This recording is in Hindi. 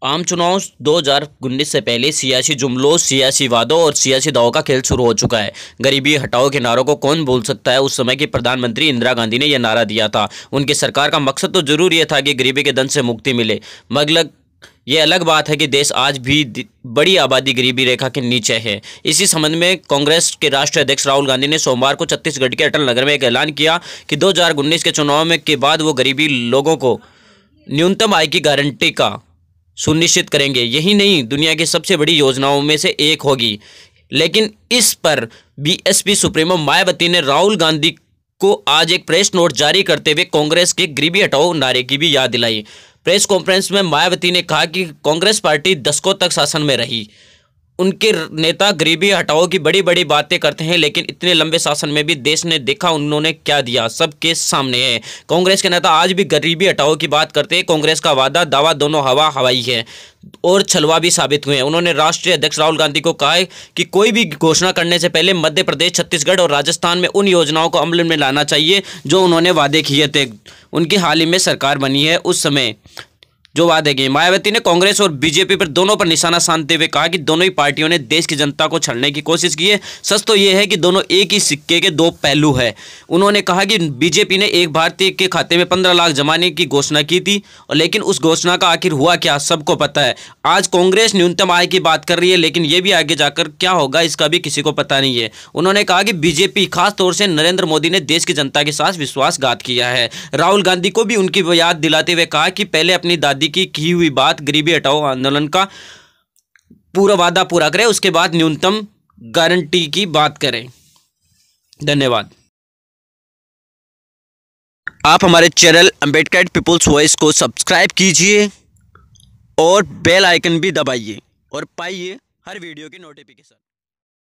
आम चुनाव 2019 से पहले सियासी जुमलों, सियासी वादों और सियासी दावों का खेल शुरू हो चुका है। गरीबी हटाओ के नारों को कौन भूल सकता है। उस समय की प्रधानमंत्री इंदिरा गांधी ने यह नारा दिया था। उनकी सरकार का मकसद तो जरूर यह था कि गरीबी के दंश से मुक्ति मिले, मगर ये अलग बात है कि देश आज भी बड़ी आबादी गरीबी रेखा के नीचे है। इसी संबंध में कांग्रेस के राष्ट्रीय अध्यक्ष राहुल गांधी ने सोमवार को छत्तीसगढ़ के अटल नगर में एक ऐलान किया कि 2019 के चुनाव में के बाद वो गरीबी लोगों को न्यूनतम आय की गारंटी का सुनिश्चित करेंगे। यही नहीं, दुनिया की सबसे बड़ी योजनाओं में से एक होगी। लेकिन इस पर बीएसपी सुप्रीमो मायावती ने राहुल गांधी को आज एक प्रेस नोट जारी करते हुए कांग्रेस के गरीबी हटाओ नारे की भी याद दिलाई। प्रेस कॉन्फ्रेंस में मायावती ने कहा कि कांग्रेस पार्टी दशकों तक शासन में रही। उनके नेता गरीबी हटाओ की बड़ी बड़ी बातें करते हैं, लेकिन इतने लंबे शासन में भी देश ने देखा उन्होंने क्या दिया, सबके सामने है। कांग्रेस के नेता आज भी गरीबी हटाओ की बात करते हैं। कांग्रेस का वादा दावा दोनों हवा हवाई है और छलवा भी साबित हुए हैं। उन्होंने राष्ट्रीय अध्यक्ष राहुल गांधी को कहा है कि कोई भी घोषणा करने से पहले मध्य प्रदेश, छत्तीसगढ़ और राजस्थान में उन योजनाओं को अमल में लाना चाहिए जो उन्होंने वादे किए थे। उनकी हाल ही में सरकार बनी है, उस समय जो वादे किए। मायावती ने कांग्रेस और बीजेपी पर दोनों पर निशाना साधते हुए कहा कि दोनों ही पार्टियों ने देश की जनता को छलने की कोशिश की है। सच तो यह है कि दोनों एक ही सिक्के के दो पहलू है। उन्होंने कहा कि बीजेपी ने एक भारतीय के खाते में 15 लाख जमाने की घोषणा की थी, और लेकिन उस घोषणा का आखिर हुआ क्या, सबको पता है। आज कांग्रेस न्यूनतम आय की बात कर रही है, लेकिन यह भी आगे जाकर क्या होगा इसका भी किसी को पता नहीं है। उन्होंने कहा कि बीजेपी, खासतौर से नरेंद्र मोदी ने देश की जनता के साथ विश्वासघात किया है। राहुल गांधी को भी उनकी याद दिलाते हुए कहा कि पहले अपनी दादी की हुई बात, गरीबी हटाओ आंदोलन का पूरा वादा पूरा करें, उसके बाद न्यूनतम गारंटी की बात करें। धन्यवाद। आप हमारे चैनल अंबेडकर पीपुल्स वॉइस को सब्सक्राइब कीजिए और बेल आइकन भी दबाइए और पाइए हर वीडियो की नोटिफिकेशन।